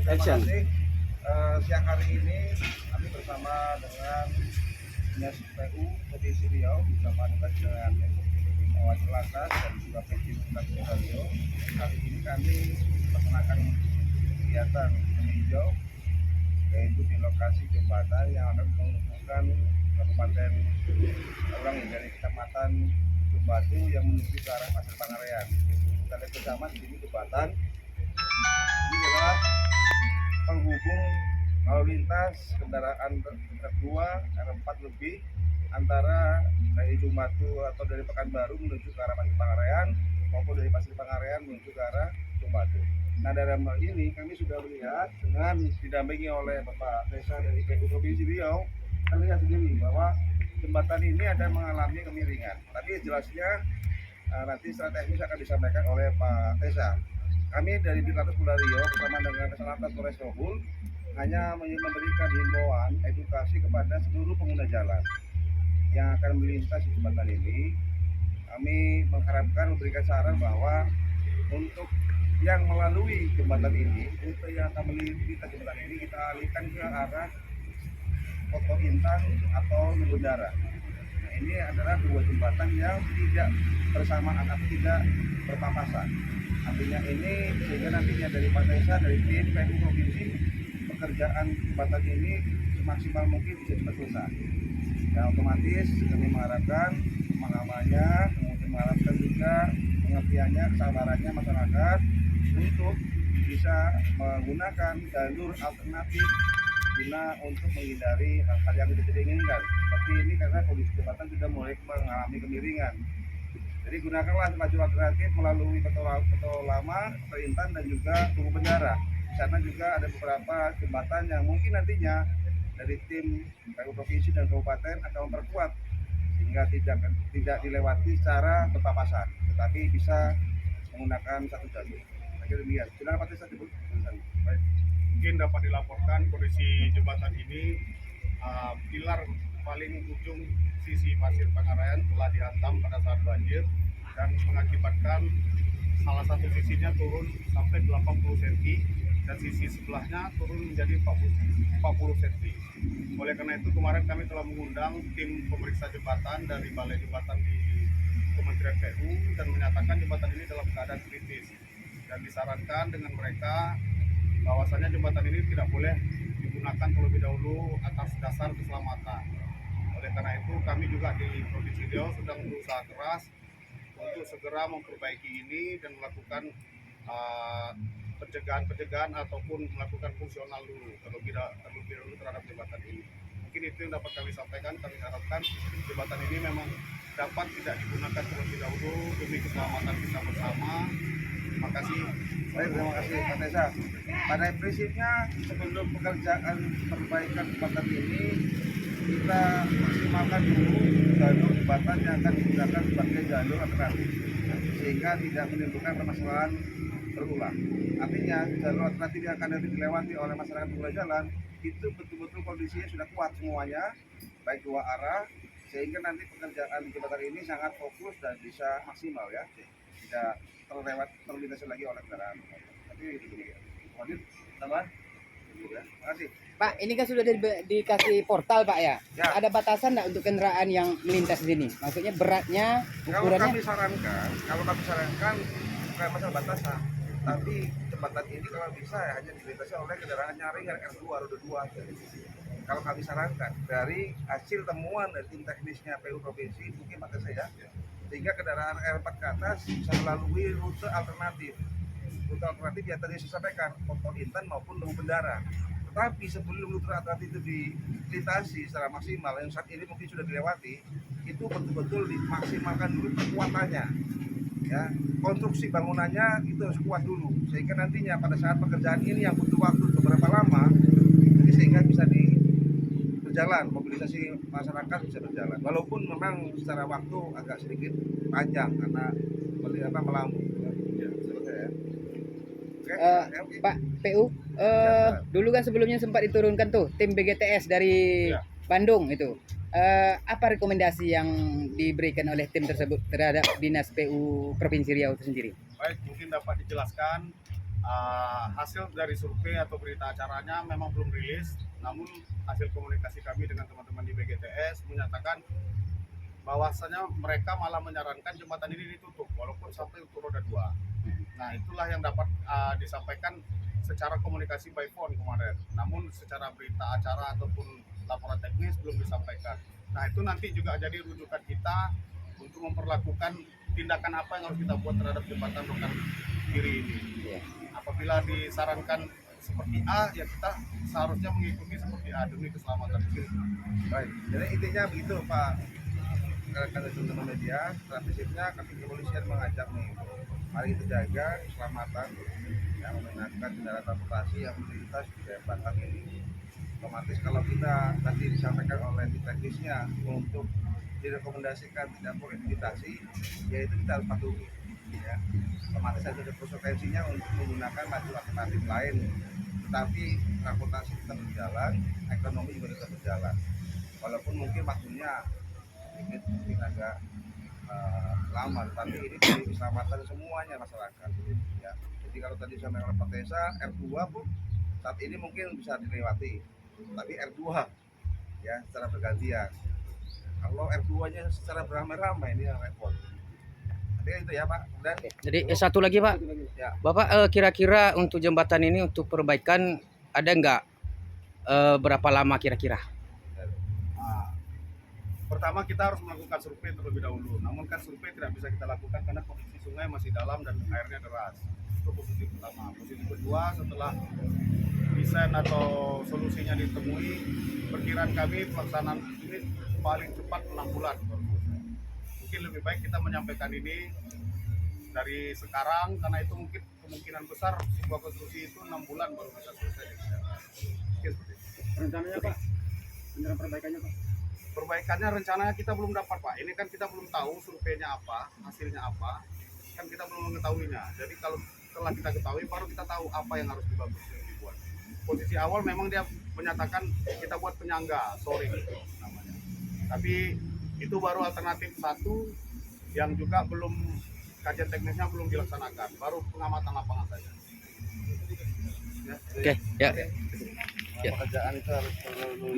Terima Action. kasih. Siang hari ini kami bersama dengan Dinas PU Provinsi Riau bersama dengan Wakil Lantas dan juga PJ Kota Riau. Hari ini kami melaksanakan kegiatan meninjau yaitu di lokasi jembatan yang akan menghubungkan Kabupaten dari Kecamatan Batu yang menuju ke arah Pasir Pangarean. Kita lihat bersama di sini jembatan ini adalah penghubung lalu lintas kendaraan R2, R4 lebih antara dari Jumbatu atau dari Pekanbaru menuju ke arah Pasir Pangarean maupun dari Pasir Pangarean menuju ke arah Jumbatu. Nah, dalam hal ini kami sudah melihat dengan didampingi oleh Bapak Desa dari PU Provinsi Riau, terlihat sendiri bahwa jembatan ini ada mengalami kemiringan. Tapi jelasnya nanti secara teknis akan disampaikan oleh Pak Desa. Kami dari Dirlantas Polda Riau bersama dengan Kesalantas Polres Rohul hanya memberikan himbauan edukasi kepada seluruh pengguna jalan yang akan melintas di jembatan ini. Kami mengharapkan memberikan saran bahwa untuk yang melalui jembatan ini, untuk yang akan melintas jembatan ini kita alihkan ke arah Kota Intan atau Nugundara. Nah, ini adalah dua jembatan yang tidak bersamaan atau tidak berpapasan. Artinya ini sehingga nantinya dari Pak Desa, dari tim PU Provinsi, pekerjaan jembatan ini semaksimal mungkin bisa cepat selesai. Dan otomatis kami mengharapkan pemahamannya, kemudian mengharapkan juga pengertiannya, kesabarannya masyarakat untuk bisa menggunakan jalur alternatif guna untuk menghindari hal-hal yang tidak diinginkan. Seperti ini karena kondisi jembatan sudah mulai mengalami kemiringan. Jadi gunakanlah lajur alternatif melalui Tol Lama, Perintan dan juga Tugu Bendara. Di sana juga ada beberapa jembatan yang mungkin nantinya dari tim PU Provinsi dan Kabupaten akan memperkuat sehingga tidak dilewati secara berpapasan, tetapi bisa menggunakan satu jalur. Saya demikian. Silakan Pak Desa disebut. Baik. Mungkin dapat dilaporkan kondisi jembatan ini pilar paling ujung sisi Pasir Pangarean telah dihantam pada saat banjir dan mengakibatkan salah satu sisinya turun sampai 80 cm dan sisi sebelahnya turun menjadi 40 cm. Oleh karena itu kemarin kami telah mengundang tim pemeriksa jembatan dari Balai Jembatan di Kementerian PU dan menyatakan jembatan ini dalam keadaan kritis dan disarankan dengan mereka bahwasanya jembatan ini tidak boleh digunakan terlebih dahulu atas dasar keselamatan. Oleh karena itu kami juga di Provinsi Riau sedang berusaha keras untuk segera memperbaiki ini dan melakukan pencegahan ataupun melakukan fungsional dulu terlebih dahulu terhadap jembatan ini. Mungkin itu yang dapat kami sampaikan. Kami harapkan jembatan ini memang dapat tidak digunakan terlebih dahulu demi keselamatan kita bersama. Terima kasih. Baik, terima kasih Pak Desa. Pada prinsipnya sebelum pekerjaan perbaikan jembatan ini kita maksimalkan dulu jalur jembatan yang akan digunakan sebagai jalur alternatif sehingga tidak menimbulkan permasalahan berulang. Artinya jalur alternatif yang akan nanti dilewati oleh masyarakat pengguna jalan itu betul-betul kondisinya sudah kuat semuanya, baik dua arah, sehingga nanti pekerjaan di jembatan ini sangat fokus dan bisa maksimal ya, tidak terlintas lagi oleh kendaraan. Tapi itu demikian. Lanjut, tambahan? Ya, terima kasih. Pak, ini kan sudah dikasih portal Pak ya? Ya. Ada batasan nggak untuk kendaraan yang melintas di sini? Maksudnya beratnya, Kalau ukurannya? kami sarankan bukan masalah batasan, tapi jembatan ini kalau bisa ya hanya dilintasi oleh kendaraan nyaring R2, roda 2 aja. Kalau kami sarankan dari hasil temuan dari tim teknisnya PU Provinsi, mungkin Pak saya, sehingga kendaraan R4 ke atas bisa melalui rute alternatif. Rute alternatif yang tadi saya sampaikan, Kota Intan maupun Tugu Bendara. Tetapi sebelum rute alternatif itu dilintasi secara maksimal, yang saat ini mungkin sudah dilewati, itu betul-betul dimaksimalkan dulu kekuatannya. Ya, konstruksi bangunannya itu harus kuat dulu, sehingga nantinya pada saat pekerjaan ini yang butuh waktu beberapa lama, jadi sehingga bisa berjalan, mobilisasi masyarakat bisa berjalan. Walaupun memang secara waktu agak sedikit panjang karena melambung. Ya, selesai ya. Oke, Pak PU, dulu kan sebelumnya sempat diturunkan tuh tim BGTS dari Ya. Bandung itu. Apa rekomendasi yang diberikan oleh tim tersebut terhadap Dinas PU Provinsi Riau itu sendiri? Baik, mungkin dapat dijelaskan Hasil dari survei atau berita acaranya memang belum rilis, namun hasil komunikasi kami dengan teman-teman di BGTS menyatakan bahwasanya mereka malah menyarankan jembatan ini ditutup walaupun sampai untuk roda 2. Nah, itulah yang dapat disampaikan secara komunikasi by phone kemarin. Namun secara berita acara ataupun laporan teknis belum disampaikan. Nah, itu nanti juga jadi rujukan kita untuk memperlakukan tindakan apa yang harus kita buat terhadap jembatan Rokan Kiri ini. Iya. Apabila disarankan seperti A, ya kita seharusnya mengikuti seperti A demi keselamatan kita. Baik, jadi intinya begitu Pak. Rekan-rekan teman-teman media, secara prinsipnya kami kepolisian mengajak nih, mari kita jaga keselamatan yang menggunakan kendaraan transportasi yang melintas di daerah Batam ini. Otomatis kalau kita tadi disampaikan oleh tim teknisnya untuk direkomendasikan tidak boleh dilintasi, yaitu kita harus patuhi. Ya. Otomatis ada konsekuensinya untuk menggunakan lajur alternatif lain, tetapi transportasi tetap berjalan, ekonomi juga tetap berjalan. Walaupun mungkin waktunya sedikit mungkin agak lama, tapi ini demi keselamatan semuanya masyarakat. Ya. Jadi kalau tadi saya Pak Tesa, R2 pun saat ini mungkin bisa dilewati, tapi R2 ya secara bergantian. Kalau R2-nya secara beramai-ramai ini yang repot. Jadi itu ya Pak. Dan Jadi satu lagi Pak, ya, Bapak kira-kira untuk jembatan ini untuk perbaikan ada nggak berapa lama kira-kira? Nah, pertama kita harus melakukan survei terlebih dahulu. Namun kan survei tidak bisa kita lakukan karena kondisi sungai masih dalam dan airnya deras. Itu posisi pertama. Posisi kedua, setelah desain atau solusinya ditemui, perkiraan kami pelaksanaan ini paling cepat 6 bulan. Mungkin lebih baik kita menyampaikan ini dari sekarang karena itu mungkin kemungkinan besar sebuah konstruksi itu 6 bulan baru bisa selesai. Mungkin seperti itu. Rencananya Pak, rencana perbaikannya Pak. Perbaikannya rencananya kita belum dapat Pak. Ini kan kita belum tahu surveinya apa, hasilnya apa, kan kita belum mengetahuinya. Jadi kalau setelah kita ketahui baru kita tahu apa yang harus dibuat. Posisi awal memang dia menyatakan kita buat penyangga, sorry namanya. Tapi itu baru alternatif satu yang juga belum kajian teknisnya belum dilaksanakan, baru pengamatan lapangan saja. Oke, ya. pekerjaan itu harus perlu